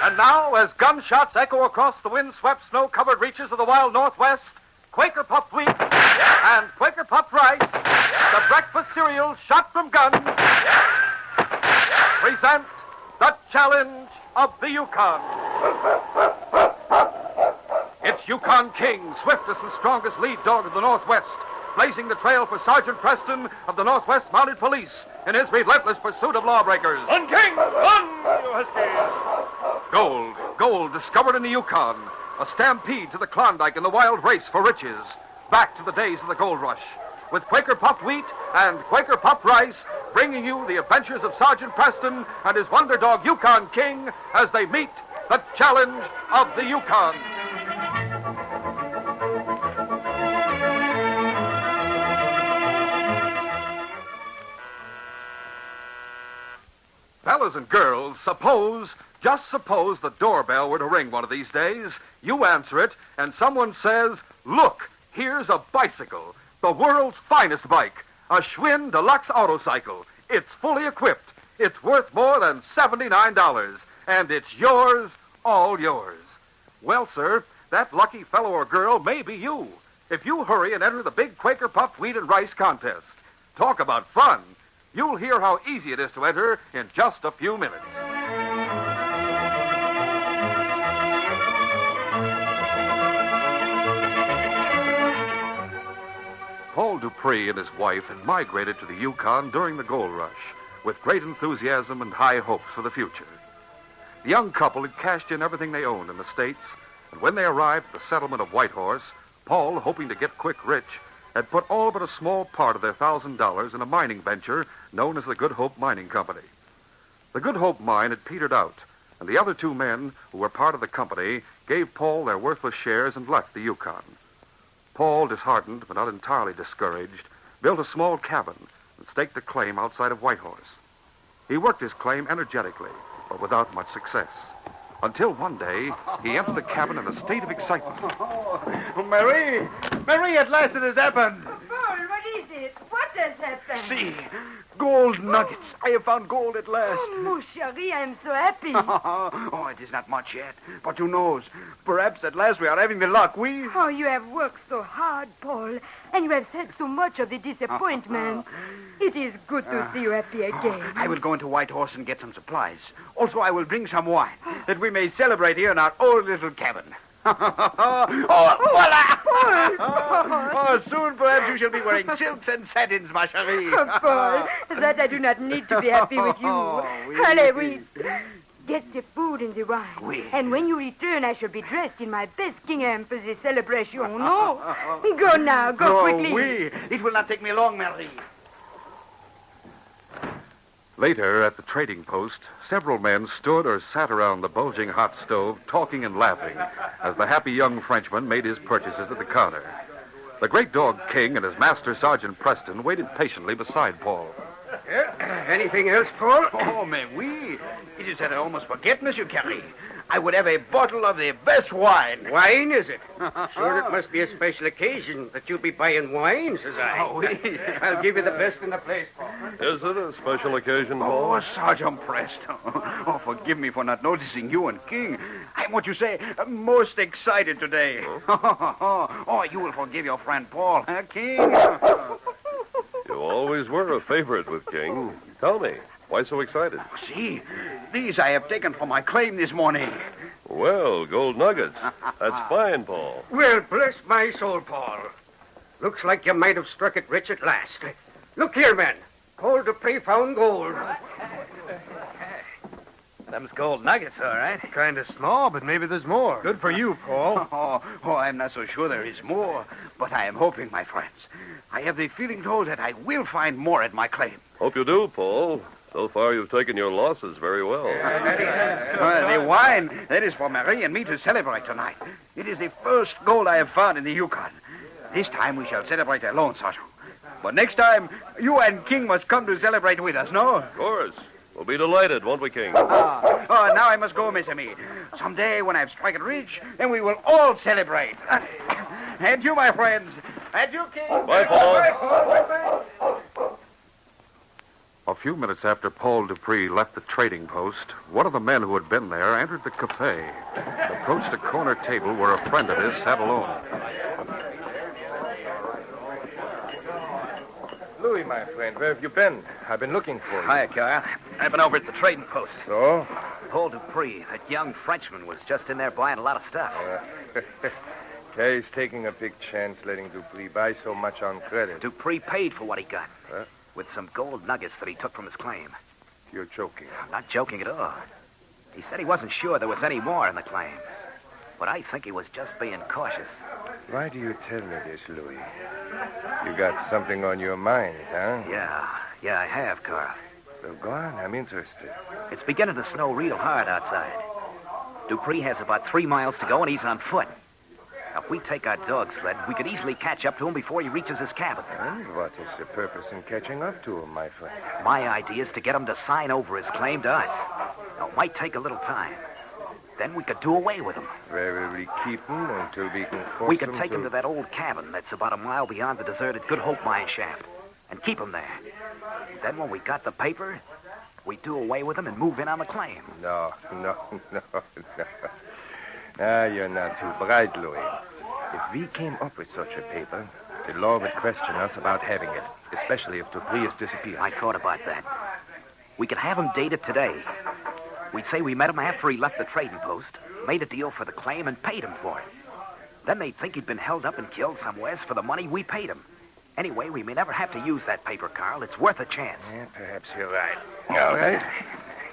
And now, as gunshots echo across the wind-swept, snow-covered reaches of the wild Northwest, Quaker puffed wheat and Quaker puffed rice, the breakfast cereal shot from guns, present the challenge of the Yukon. It's Yukon King, swiftest and strongest lead dog of the Northwest, blazing the trail for Sergeant Preston of the Northwest Mounted Police in his relentless pursuit of lawbreakers. On, King! On, you huskies! Gold discovered in the Yukon. A stampede to the Klondike in the wild race for riches. Back to the days of the gold rush. With Quaker puffed wheat and Quaker puffed rice, bringing you the adventures of Sergeant Preston and his wonder dog Yukon King as they meet the challenge of the Yukon. Fellas and girls, just suppose the doorbell were to ring one of these days. You answer it, and someone says, "Look, here's a bicycle, the world's finest bike, a Schwinn Deluxe Autocycle. It's fully equipped. It's worth more than $79, and it's yours, all yours." Well, sir, that lucky fellow or girl may be you, if you hurry and enter the big Quaker puffed wheat and rice contest. Talk about fun. You'll hear how easy it is to enter in just a few minutes. Paul Dupree and his wife had migrated to the Yukon during the gold rush with great enthusiasm and high hopes for the future. The young couple had cashed in everything they owned in the States, and when they arrived at the settlement of Whitehorse, Paul, hoping to get quick rich, had put all but a small part of their $1,000 in a mining venture known as the Good Hope Mining Company. The Good Hope mine had petered out, and the other two men who were part of the company gave Paul their worthless shares and left the Yukon. Paul, disheartened but not entirely discouraged, built a small cabin and staked a claim outside of Whitehorse. He worked his claim energetically, but without much success. Until one day, he entered the cabin in a state of excitement. Oh, Marie! Marie, at last it has happened! Paul, what is it? What has happened? See, gold nuggets. I have found gold at last. Oh, mon chéri, I am so happy. Oh, it is not much yet. But who knows? Perhaps at last we are having the luck. Oh, you have worked so hard, Paul, and you have said so much of the disappointment. It is good to see you happy again. I will go into Whitehorse and get some supplies. Also, I will bring some wine, that we may celebrate here in our old little cabin. Voila! Oh, soon perhaps you shall be wearing silks and satins, ma chérie. Oh, Paul, that I do not need to be happy with you. Allez, oui. Get the food and the wine. Oui. And when you return, I shall be dressed in my best gingham for the celebration. No? Go now. Go quickly. Oui. It will not take me long, Marie. Later, at the trading post, several men stood or sat around the bulging hot stove, talking and laughing, as the happy young Frenchman made his purchases at the counter. The great dog King and his master, Sergeant Preston, waited patiently beside Paul. Anything else, Paul? Oh, mais oui. It is that I almost forget, Monsieur Carré. I would have a bottle of the best wine. Wine, is it? Sure, it must be a special occasion that you'll be buying wine, says I. Oh, oui. I'll give you the best in the place, Paul. Is it a special occasion, Paul? Oh, Sergeant Preston. Oh, forgive me for not noticing you and King. I'm what you say, most excited today. Oh, you will forgive your friend Paul, huh, King? You always were a favorite with King. Tell me, why so excited? See, these I have taken from my claim this morning. Well, gold nuggets. That's fine, Paul. Well, bless my soul, Paul. Looks like you might have struck it rich at last. Look here, men. Paul Dupree found gold. Them's gold nuggets, all right. Kind of small, but maybe there's more. Good for you, Paul. Oh, I'm not so sure there is more, but I am hoping, my friends. I have the feeling, though, that I will find more at my claim. Hope you do, Paul. So far, you've taken your losses very well. The wine, that is for Marie and me to celebrate tonight. It is the first gold I have found in the Yukon. This time we shall celebrate alone, Sergeant. But next time, you and King must come to celebrate with us, no? Of course. We'll be delighted, won't we, King? Now I must go, Miss Amy. Someday when I've struck it rich, then we will all celebrate. And you, my friends. And you, King. Bye, Paul. A few minutes after Paul Dupree left the trading post, one of the men who had been there entered the cafe, approached a corner table where a friend of his sat alone. Louis, my friend, where have you been? I've been looking for you. Hiya, Carl. I've been over at the trading post. So? Paul Dupree, that young Frenchman, was just in there buying a lot of stuff. Kay's taking a big chance letting Dupree buy so much on credit. Dupree paid for what he got. Huh? With some gold nuggets that he took from his claim. You're joking. I'm not joking at all. He said he wasn't sure there was any more in the claim. But I think he was just being cautious. Why do you tell me this, Louis? You got something on your mind, huh? Yeah, I have, Carl. So go on, I'm interested. It's beginning to snow real hard outside. Dupree has about 3 miles to go, and he's on foot. Now, if we take our dog sled, we could easily catch up to him before he reaches his cabin. And what is the purpose in catching up to him, my friend? My idea is to get him to sign over his claim to us. Now, it might take a little time. Then we could do away with him. Where will we keep him until we can force We could him take him to that old cabin that's about a mile beyond the deserted Good Hope mine shaft and keep him there. Then when we got the paper, we do away with him and move in on the claim. No. You're not too bright, Louis. If we came up with such a paper, the law would question us about having it, especially if Dupree has disappeared. I thought about that. We could have him dated today. We'd say we met him after he left the trading post, made a deal for the claim, and paid him for it. Then they'd think he'd been held up and killed somewhere for the money we paid him. Anyway, we may never have to use that paper, Carl. It's worth a chance. Yeah, perhaps you're right. All right.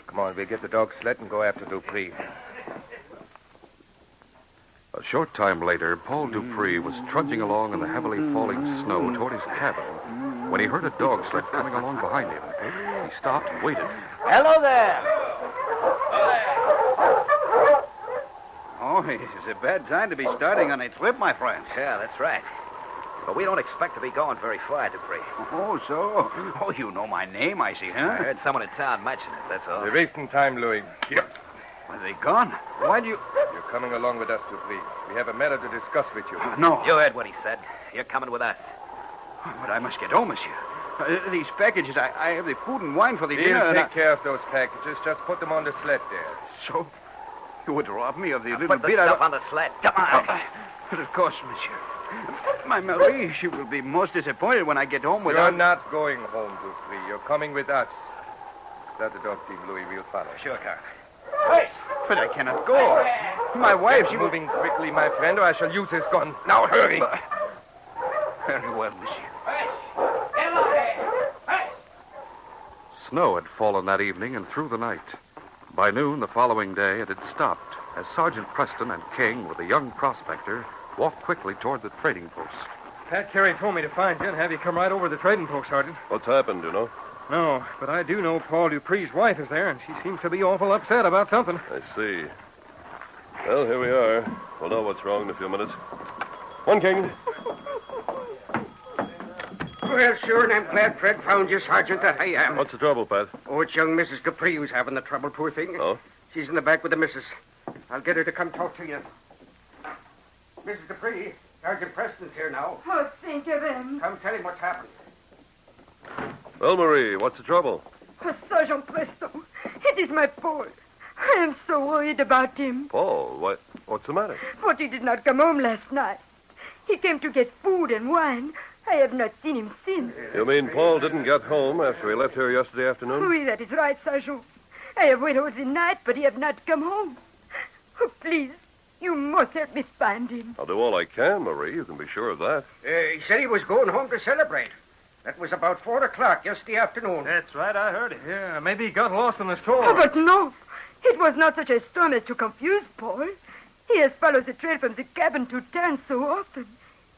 Come on, we'll get the dog sled and go after Dupree. A short time later, Paul Dupree was trudging along in the heavily falling snow toward his cabin when he heard a dog sled coming along behind him. He stopped and waited. Hello there. Oh, this is a bad time to be starting on a trip, my friend. Yeah, that's right. But we don't expect to be going very far, Dupree. Oh, so? Oh, you know my name, I see, huh? I heard someone in town mention it, that's all. We're wasting time, Louis. Here. Are they gone? Why do you... You're coming along with us, Dupree. We have a matter to discuss with you. No. You heard what he said. You're coming with us. But I must get home, monsieur. These packages, I have the food and wine for the We'll dinner. take care of those packages. Just put them on the sled there. So, you would rob me of the little Put the bit stuff on the sled. Come on. But of course, monsieur. My Marie, she will be most disappointed when I get home without... You're not going home, Dupree. You're coming with us. Start the dog team, Louis. We'll follow. Sure, Carl. But I cannot go. My wife, she will... Moving quickly, my friend, or I shall use this gun. Now, hurry. Very well, monsieur. Snow had fallen that evening and through the night. By noon the following day, it had stopped as Sergeant Preston and King, with a young prospector, walked quickly toward the trading post. Pat Carey told me to find you and have you come right over to the trading post, Sergeant. What's happened, you know? No, but I do know Paul Dupree's wife is there, and she seems to be awful upset about something. I see. Well, here we are. We'll know what's wrong in a few minutes. One, King. Well, sure, and I'm glad Fred found you, Sergeant, that I am. What's the trouble, Pat? Oh, it's young Mrs. Dupree who's having the trouble, poor thing. Oh? She's in the back with the missus. I'll get her to come talk to you. Mrs. Dupree, Sergeant Preston's here now. Oh, thank heaven. Come tell him what's happened. Well, Marie, what's the trouble? Oh, Sergeant Preston, it is my Paul. I am so worried about him. Paul, what's the matter? But he did not come home last night. He came to get food and wine. I have not seen him since. You mean Paul didn't get home after he left here yesterday afternoon? Oui, that is right, Sergeant. I have waited all the night, but he have not come home. Oh, please, you must help me find him. I'll do all I can, Marie. You can be sure of that. He said he was going home to celebrate. That was about 4 o'clock yesterday afternoon. That's right, I heard it. Yeah, maybe he got lost in the storm. Oh, but no. It was not such a storm as to confuse Paul. He has followed the trail from the cabin to town so often.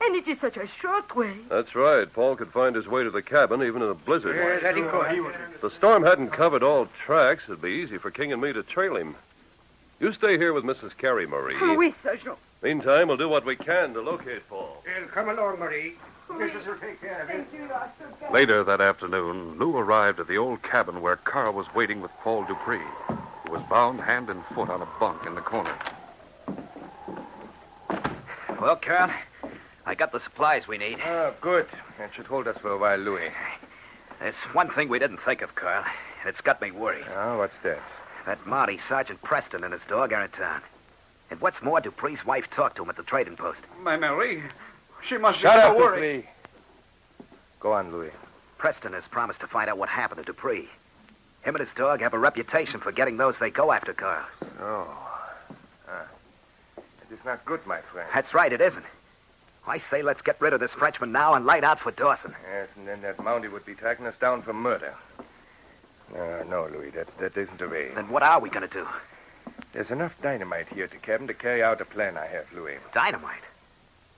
And it is such a short way. That's right. Paul could find his way to the cabin even in a blizzard. Yeah, that he could. If the storm hadn't covered all tracks, it'd be easy for King and me to trail him. You stay here with Mrs. Carey, Marie. Oh, oui, Sergeant. Meantime, we'll do what we can to locate Paul. Well, come along, Marie. Mrs. will take care of him. Thank you, Sergeant. Later that afternoon, Lou arrived at the old cabin where Carl was waiting with Paul Dupree, who was bound hand and foot on a bunk in the corner. Well, Carl, I got the supplies we need. Ah, good. That should hold us for a while, Louis. There's one thing we didn't think of, Carl, and it's got me worried. Oh, what's that? That Mountie, Sergeant Preston, and his dog are in town. And what's more, Dupree's wife talked to him at the trading post. My Marie, she must Shut be up, so worried. Dupree. Go on, Louis. Preston has promised to find out what happened to Dupree. Him and his dog have a reputation for getting those they go after, Carl. Oh. It is not good, my friend. That's right, it isn't. I say let's get rid of this Frenchman now and light out for Dawson. Yes, and then that Mountie would be tracking us down for murder. No, Louis, that isn't the way. Then what are we going to do? There's enough dynamite here at the cabin to carry out a plan I have, Louis. Dynamite?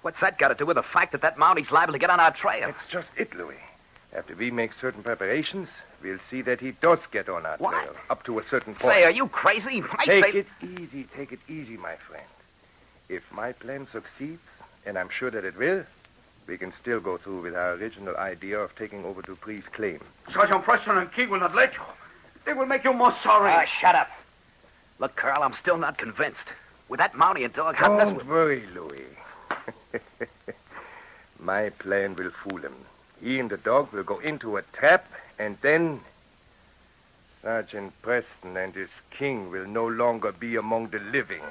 What's that got to do with the fact that Mountie's liable to get on our trail? That's just it, Louis. After we make certain preparations, we'll see that he does get on our What? trail. Up to a certain point. Say, are you crazy? Take it easy, my friend. If my plan succeeds, and I'm sure that it will, we can still go through with our original idea of taking over Dupree's claim. Sergeant Preston and King will not let you. They will make you more sorry. Ah, shut up. Look, Carl, I'm still not convinced. With that Mountie and dog hunting us... Don't worry, Louis. My plan will fool him. He and the dog will go into a trap, and then Sergeant Preston and his king will no longer be among the living.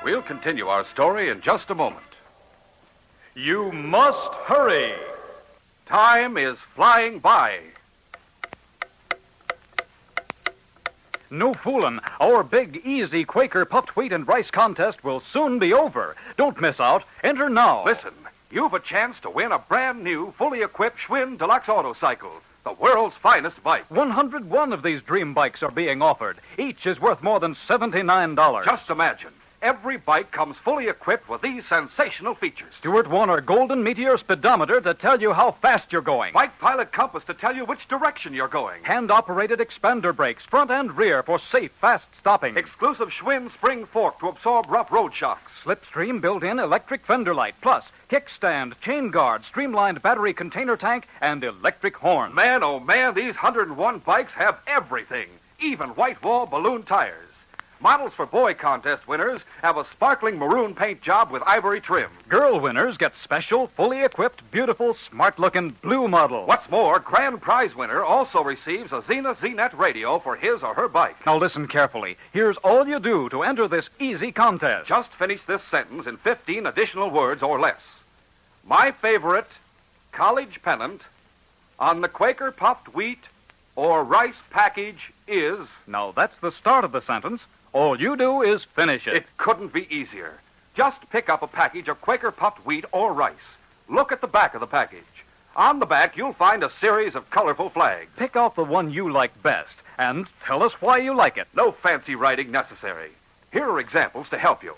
We'll continue our story in just a moment. You must hurry. Time is flying by. No foolin'. Our big, easy Quaker puffed wheat and rice contest will soon be over. Don't miss out. Enter now. Listen, you've a chance to win a brand new, fully equipped Schwinn Deluxe Autocycle, the world's finest bike. 101 of these dream bikes are being offered. Each is worth more than $79. Just imagine. Every bike comes fully equipped with these sensational features. Stuart Warner Golden Meteor speedometer to tell you how fast you're going. Bike Pilot compass to tell you which direction you're going. Hand-operated expander brakes, front and rear, for safe, fast stopping. Exclusive Schwinn spring fork to absorb rough road shocks. Slipstream built-in electric fender light, plus kickstand, chain guard, streamlined battery container tank, and electric horn. Man, oh man, these 101 bikes have everything, even white wall balloon tires. Models for boy contest winners have a sparkling maroon paint job with ivory trim. Girl winners get special, fully equipped, beautiful, smart-looking blue model. What's more, grand prize winner also receives a Zenith Z-Net radio for his or her bike. Now listen carefully. Here's all you do to enter this easy contest. Just finish this sentence in 15 additional words or less. My favorite college pennant on the Quaker puffed wheat or rice package is... Now that's the start of the sentence. All you do is finish it. It couldn't be easier. Just pick up a package of Quaker puffed wheat or rice. Look at the back of the package. On the back, you'll find a series of colorful flags. Pick out the one you like best and tell us why you like it. No fancy writing necessary. Here are examples to help you.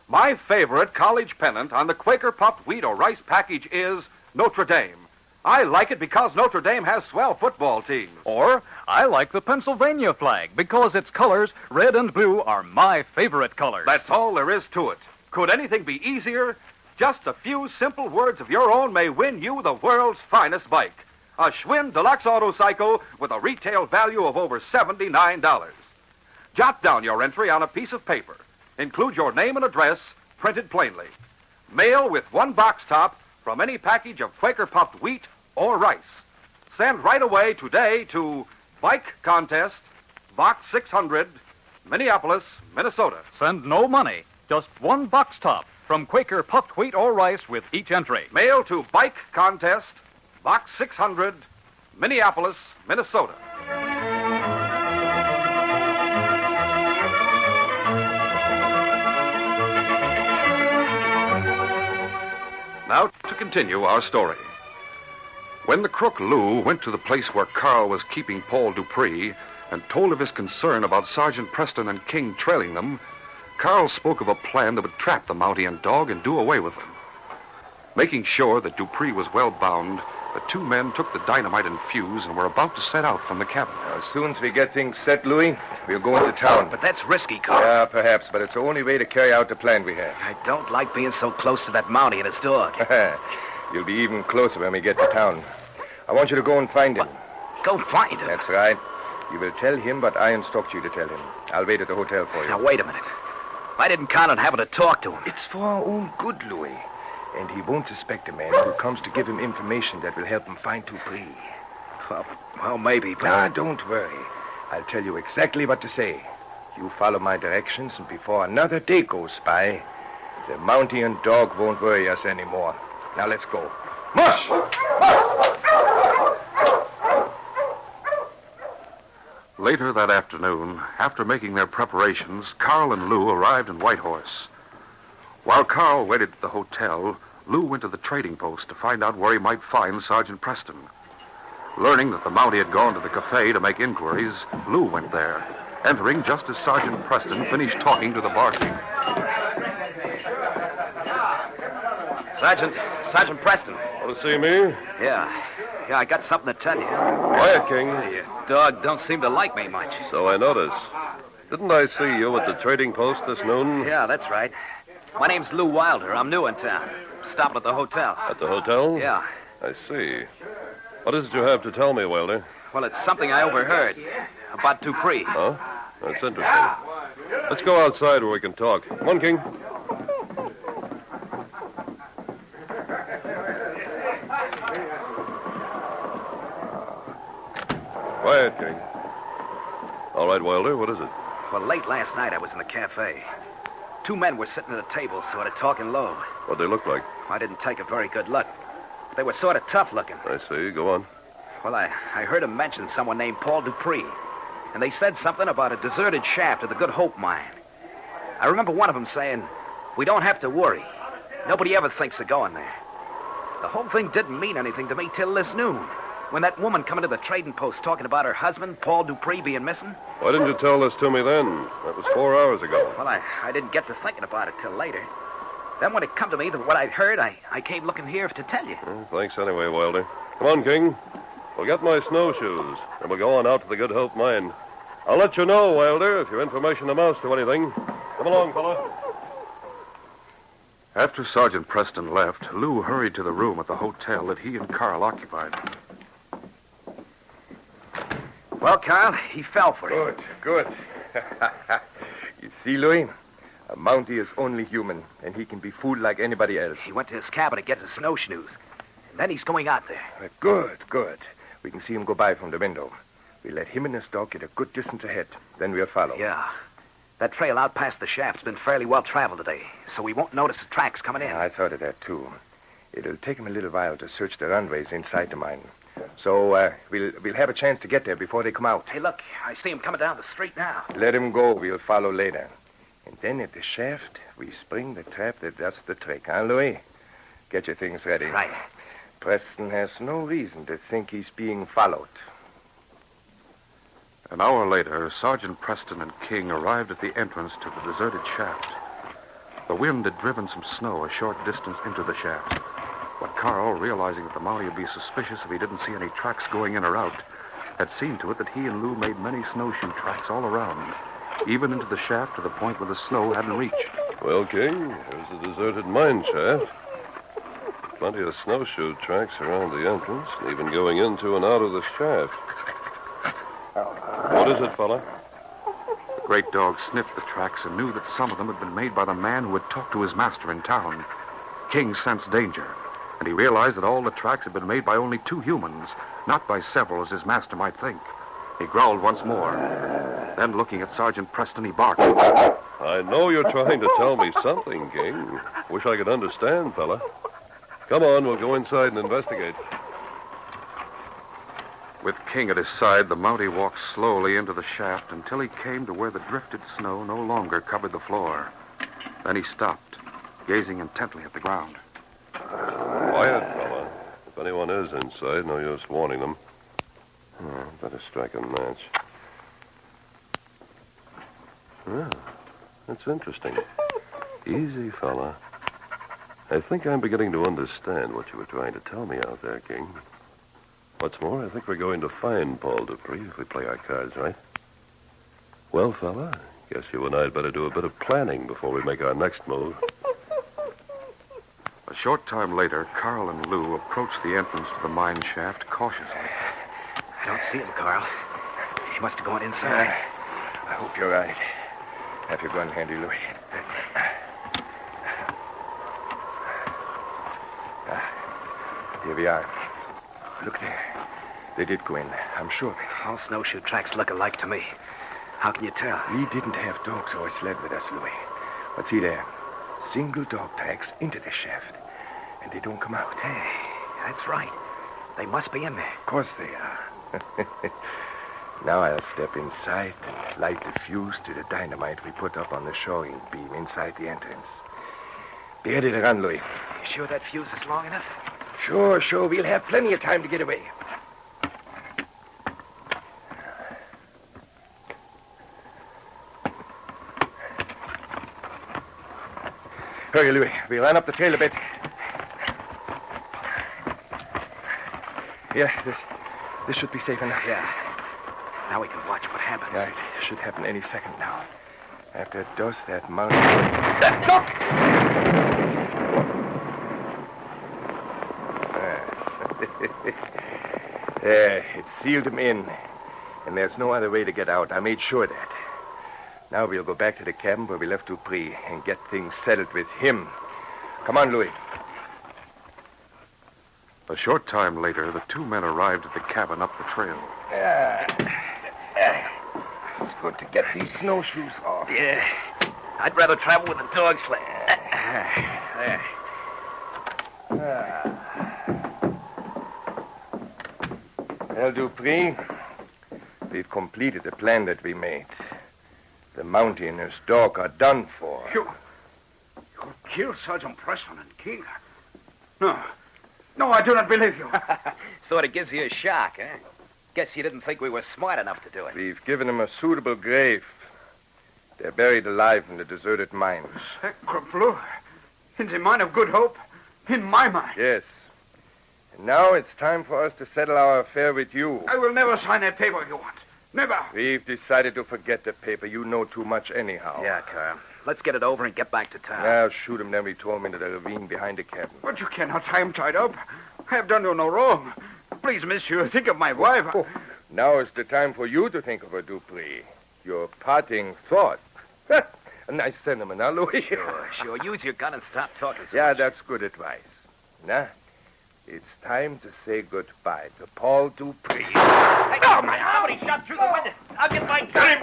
My favorite college pennant on the Quaker puffed wheat or rice package is Notre Dame. I like it because Notre Dame has swell football teams. Or, I like the Pennsylvania flag because its colors, red and blue, are my favorite colors. That's all there is to it. Could anything be easier? Just a few simple words of your own may win you the world's finest bike. A Schwinn Deluxe Autocycle with a retail value of over $79. Jot down your entry on a piece of paper. Include your name and address, printed plainly. Mail with one box top from any package of Quaker puffed wheat or rice. Send right away today to Bike Contest, Box 600, Minneapolis, Minnesota. Send no money, just one box top from Quaker puffed wheat or rice with each entry. Mail to Bike Contest, Box 600, Minneapolis, Minnesota. Now to continue our story. When the crook Lou went to the place where Carl was keeping Paul Dupree and told of his concern about Sergeant Preston and King trailing them, Carl spoke of a plan that would trap the Mountie and dog and do away with them. Making sure that Dupree was well bound, the two men took the dynamite and fuse and were about to set out from the cabin. Now, as soon as we get things set, Louis, we'll go into town. But that's risky, Carl. Yeah, perhaps, but it's the only way to carry out the plan we have. I don't like being so close to that Mountie and his dog. You'll be even closer when we get to town. I want you to go and find him. Go find him? That's right. You will tell him what I instruct you to tell him. I'll wait at the hotel for you. Now, wait a minute. I didn't count on having to talk to him. It's for our own good, Louis. And he won't suspect a man who comes to give him information that will help him find Dupree. Well, maybe, but... Nah, don't worry. I'll tell you exactly what to say. You follow my directions, and before another day goes by, the Mountie and dog won't worry us anymore. Now let's go. Mush! Later that afternoon, after making their preparations, Carl and Lou arrived in Whitehorse. While Carl waited at the hotel, Lou went to the trading post to find out where he might find Sergeant Preston. Learning that the Mountie had gone to the cafe to make inquiries, Lou went there, entering just as Sergeant Preston finished talking to the barkeep. Sergeant Preston. Want to see me? Yeah, I got something to tell you. Quiet, King. Your dog don't seem to like me much. So I noticed. Didn't I see you at the trading post this noon? Yeah, that's right. My name's Lou Wilder. I'm new in town. Stopping at the hotel. At the hotel? Yeah. I see. What is it you have to tell me, Wilder? Well, it's something I overheard. About Dupree. Huh? That's interesting. Let's go outside where we can talk. Come on, King. Quiet, King. All right, Wilder, what is it? Well, late last night I was in the cafe. Two men were sitting at a table, sort of talking low. What'd they look like? I didn't take a very good look. They were sort of tough looking. I see. Go on. Well, I heard them mention someone named Paul Dupree. And they said something about a deserted shaft of the Good Hope mine. I remember one of them saying, "We don't have to worry. Nobody ever thinks of going there." The whole thing didn't mean anything to me till this noon, when that woman come into the trading post talking about her husband, Paul Dupree, being missing. Why didn't you tell this to me then? That was 4 hours ago. Well, I didn't get to thinking about it till later. Then when it come to me that what I'd heard, I came looking here to tell you. Well, thanks anyway, Wilder. Come on, King. We'll get my snowshoes, and we'll go on out to the Good Hope mine. I'll let you know, Wilder, if your information amounts to anything. Come along, fella. After Sergeant Preston left, Lou hurried to the room at the hotel that he and Carl occupied. Well, Carl, he fell for it. Good. You see, Louis? A Mountie is only human, and he can be fooled like anybody else. He went to his cabin to get his snowshoes. And then he's going out there. Good. We can see him go by from the window. We'll let him and his dog get a good distance ahead. Then we'll follow. Yeah. That trail out past the shaft's been fairly well traveled today, so we won't notice the tracks coming in. I thought of that, too. It'll take him a little while to search the runways inside the mine. So, we'll have a chance to get there before they come out. Hey, look, I see him coming down the street now. Let him go. We'll follow later. And then at the shaft, we spring the trap that does the trick, huh, Louis? Get your things ready. Right. Preston has no reason to think he's being followed. An hour later, Sergeant Preston and King arrived at the entrance to the deserted shaft. The wind had driven some snow a short distance into the shaft. But Carl, realizing that the Mountie would be suspicious if he didn't see any tracks going in or out, had seen to it that he and Lou made many snowshoe tracks all around, even into the shaft to the point where the snow hadn't reached. Well, King, here's the deserted mine shaft. Plenty of snowshoe tracks around the entrance, and even going into and out of the shaft. What is it, fella? The great dog sniffed the tracks and knew that some of them had been made by the man who had talked to his master in town. King sensed danger, and he realized that all the tracks had been made by only two humans, not by several as his master might think. He growled once more. Then, looking at Sergeant Preston, he barked. I know you're trying to tell me something, King. Wish I could understand, fella. Come on, we'll go inside and investigate. With King at his side, the Mountie walked slowly into the shaft until he came to where the drifted snow no longer covered the floor. Then he stopped, gazing intently at the ground. Quiet, fella. If anyone is inside, no use warning them. Better strike a match. Yeah, that's interesting. Easy, fella. I think I'm beginning to understand what you were trying to tell me out there, King. What's more, I think we're going to find Paul Dupree if we play our cards right. Well, fella, guess you and I'd better do a bit of planning before we make our next move. A short time later, Carl and Lou approached the entrance to the mine shaft cautiously. I don't see him, Carl. He must have gone inside. I hope you're right. Have your gun handy, Louis. Here we are. Look there. They did go in. I'm sure of it. All snowshoe tracks look alike to me. How can you tell? We didn't have dogs or a sled with us, Louis. But see there. Single dog tracks into the shaft. And they don't come out. Hey, that's right. They must be in there. Of course they are. Now I'll step inside and light the fuse to the dynamite we put up on the showing beam inside the entrance. Be ready to run, Louis. You sure that fuse is long enough? Sure. We'll have plenty of time to get away. Hurry, Louis. We ran up the trail a bit. Yeah, this should be safe enough. Yeah. Now we can watch what happens. Yeah, it should happen any second now. After it does, that mountain... Look! There, it sealed him in. And there's no other way to get out. I made sure of that. Now we'll go back to the cabin where we left Dupree and get things settled with him. Come on, Louis. A short time later, the two men arrived at the cabin up the trail. It's good to get these snowshoes off. Yeah. I'd rather travel with a dog sled. There. Well, Dupree, we've completed the plan that we made. The Mountie and his dog are done for. You killed Sergeant Preston and King? No, I do not believe you. Sort of gives you a shock, eh? Guess you didn't think we were smart enough to do it. We've given them a suitable grave. They're buried alive in the deserted mines. Sacre bleu. In the mine of Good Hope? In my mine? Yes. And now it's time for us to settle our affair with you. I will never sign that paper you want. Never. We've decided to forget the paper. You know too much anyhow. Yeah, Carl. Let's get it over and get back to town. Now shoot him, then we throw him into the ravine behind the cabin. But you cannot. I am tied up. I have done you no wrong. Please, monsieur, think of my wife. Oh, now is the time for you to think of her, Dupree. Your parting thought. A nice sentiment, huh, Louis? Sure. Use your gun and stop talking so Yeah, much. that's good advice. Now, it's time to say goodbye to Paul Dupree. Hey, somebody shot through the window. I'll get my gun.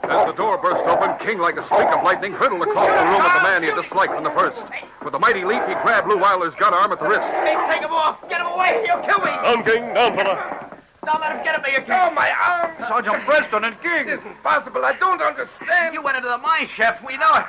As the door burst open, King, like a streak of lightning, hurtled across the room at the man he had disliked from the first. With a mighty leap, he grabbed Lou Wilder's gun arm at the wrist. Hey, take him off. Get him away. He'll kill me. Down, King. Down, fella. Don't let him get at me. Oh, my arm! Sergeant Preston and King! It isn't possible. I don't understand. You went into the mine shaft. We know it.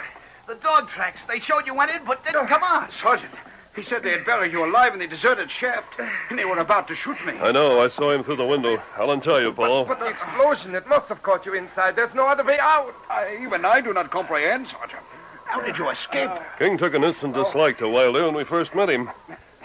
The dog tracks. They showed you went in, but didn't come out. Sergeant, he said they had buried you alive in the deserted shaft, and they were about to shoot me. I know. I saw him through the window. I'll untie you, Paul. But the explosion, it must have caught you inside. There's no other way out. Even I do not comprehend, Sergeant. How did you escape? King took an instant dislike to Wilder when we first met him.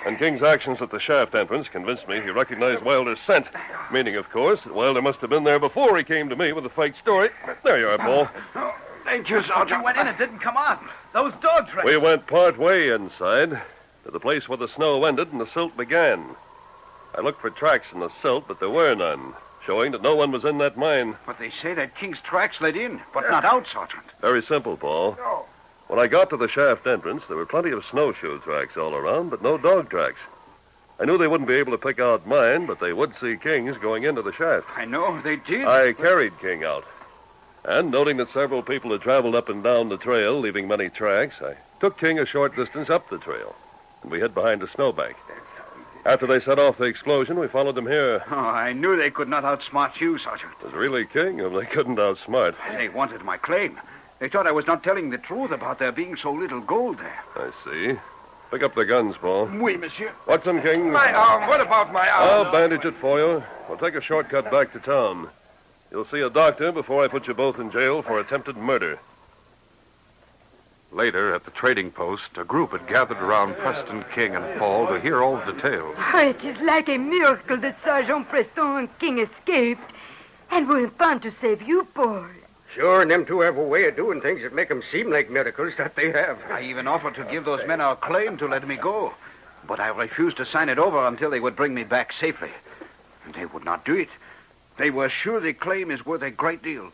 And King's actions at the shaft entrance convinced me he recognized Wilder's scent. Meaning, of course, that Wilder must have been there before he came to me with a fake story. There you are, Paul. Oh, thank you, Sergeant. You went in and didn't come out. Those dog tracks. We went part way inside to the place where the snow ended and the silt began. I looked for tracks in the silt, but there were none, showing that no one was in that mine. But they say that King's tracks led in, but not out, Sergeant. Very simple, Paul. No. When I got to the shaft entrance, there were plenty of snowshoe tracks all around, but no dog tracks. I knew they wouldn't be able to pick out mine, but they would see King's going into the shaft. I know, they did. I carried King out. And noting that several people had traveled up and down the trail, leaving many tracks, I took King a short distance up the trail, and we hid behind a snowbank. After they set off the explosion, we followed them here. Oh, I knew they could not outsmart you, Sergeant. It was really King whom they couldn't outsmart. They wanted my claim. They thought I was not telling the truth about there being so little gold there. I see. Pick up the guns, Paul. Oui, monsieur. What's them, King? My arm. What about my arm? I'll bandage it for you. We'll take a shortcut back to town. You'll see a doctor before I put you both in jail for attempted murder. Later, at the trading post, a group had gathered around Preston, King, and Paul to hear all the details. Oh, it is like a miracle that Sergeant Preston and King escaped and were found to save you, Paul. Sure, and them two have a way of doing things that make them seem like miracles, that they have. I even offered to give those men our claim to let me go. But I refused to sign it over until they would bring me back safely. And they would not do it. They were sure the claim is worth a great deal.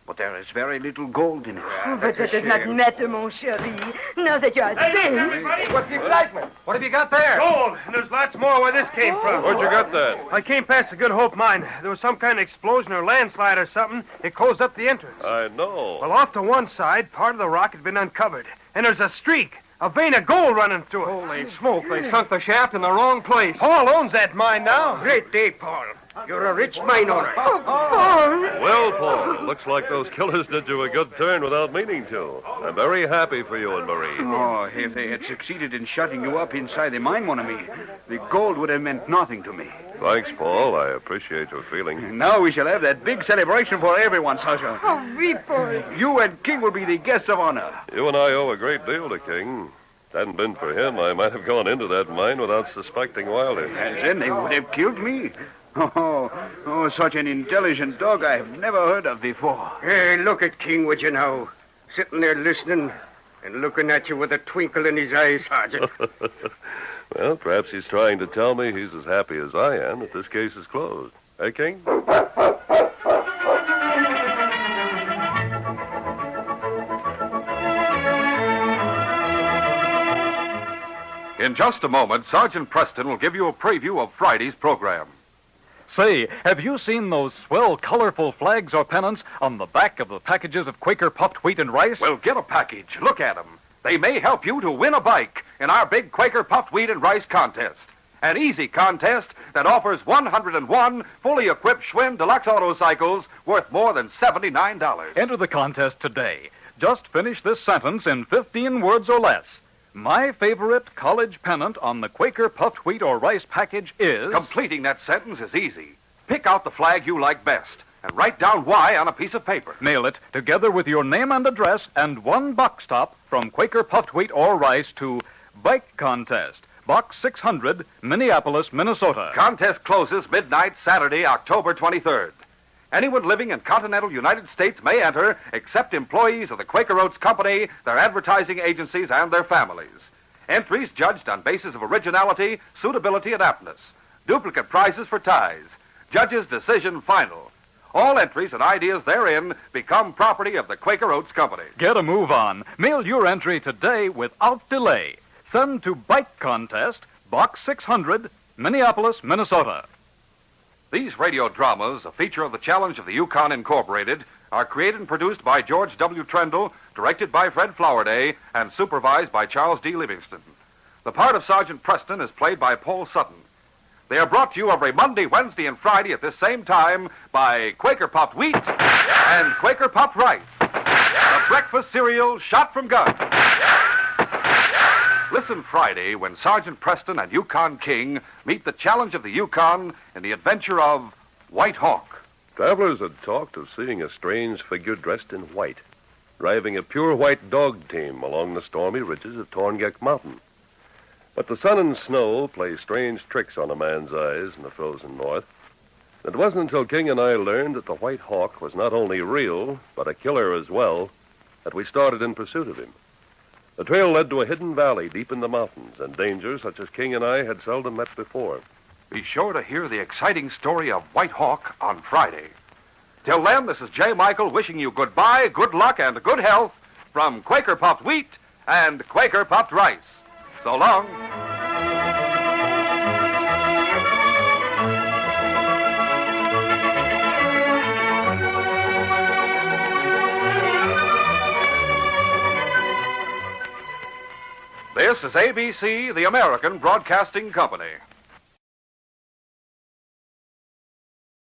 But there is very little gold in it. But that does not matter, mon chéri. Now that you are safe. What's the excitement? What have you got there? Gold, and there's lots more where this came from. Where'd you get that? I came past the Good Hope mine. There was some kind of explosion or landslide or something. It closed up the entrance. I know. Well, off to one side, part of the rock had been uncovered. And there's a streak, a vein of gold running through it. Holy smoke, they sunk the shaft in the wrong place. Paul owns that mine now. Great day, Paul. You're a rich mine owner. Oh, Paul. Well, Paul, looks like those killers did you a good turn without meaning to. I'm very happy for you and Marie. Oh, if they had succeeded in shutting you up inside the mine, mon ami, the gold would have meant nothing to me. Thanks, Paul. I appreciate your feeling. Now we shall have that big celebration for everyone, Sergeant. Oh, oui, Paul. You and King will be the guests of honor. You and I owe a great deal to King. If it hadn't been for him, I might have gone into that mine without suspecting Wilder. And then they would have killed me. Oh, such an intelligent dog I have never heard of before. Hey, look at King, would you now? Sitting there listening and looking at you with a twinkle in his eyes, Sergeant. Well, perhaps he's trying to tell me he's as happy as I am that this case is closed. Hey, King? In just a moment, Sergeant Preston will give you a preview of Friday's program. Say, have you seen those swell, colorful flags or pennants on the back of the packages of Quaker puffed wheat and rice? Well, get a package. Look at them. They may help you to win a bike in our big Quaker puffed wheat and rice contest. An easy contest that offers 101 fully equipped Schwinn Deluxe Autocycles worth more than $79. Enter the contest today. Just finish this sentence in 15 words or less. My favorite college pennant on the Quaker puffed wheat or rice package is... Completing that sentence is easy. Pick out the flag you like best and write down why on a piece of paper. Mail it together with your name and address and one box top from Quaker puffed wheat or rice to Bike Contest, Box 600, Minneapolis, Minnesota. Contest closes midnight Saturday, October 23rd. Anyone living in continental United States may enter, except employees of the Quaker Oats Company, their advertising agencies, and their families. Entries judged on basis of originality, suitability, and aptness. Duplicate prizes for ties. Judge's decision final. All entries and ideas therein become property of the Quaker Oats Company. Get a move on. Mail your entry today without delay. Send to Bike Contest, Box 600, Minneapolis, Minnesota. These radio dramas, a feature of the Challenge of the Yukon Incorporated, are created and produced by George W. Trendle, directed by Fred Flowerday, and supervised by Charles D. Livingston. The part of Sergeant Preston is played by Paul Sutton. They are brought to you every Monday, Wednesday, and Friday at this same time by Quaker Puffed Wheat and Quaker Puffed Rice, the breakfast cereal shot from guns. Listen Friday when Sergeant Preston and Yukon King meet the Challenge of the Yukon in the adventure of White Hawk. Travelers had talked of seeing a strange figure dressed in white, driving a pure white dog team along the stormy ridges of Torngeck Mountain. But the sun and snow play strange tricks on a man's eyes in the frozen north. It wasn't until King and I learned that the White Hawk was not only real, but a killer as well, that we started in pursuit of him. The trail led to a hidden valley deep in the mountains, and dangers such as King and I had seldom met before. Be sure to hear the exciting story of White Hawk on Friday. Till then, this is J. Michael wishing you goodbye, good luck, and good health from Quaker Puffed Wheat and Quaker Puffed Rice. So long. This is ABC, the American Broadcasting Company.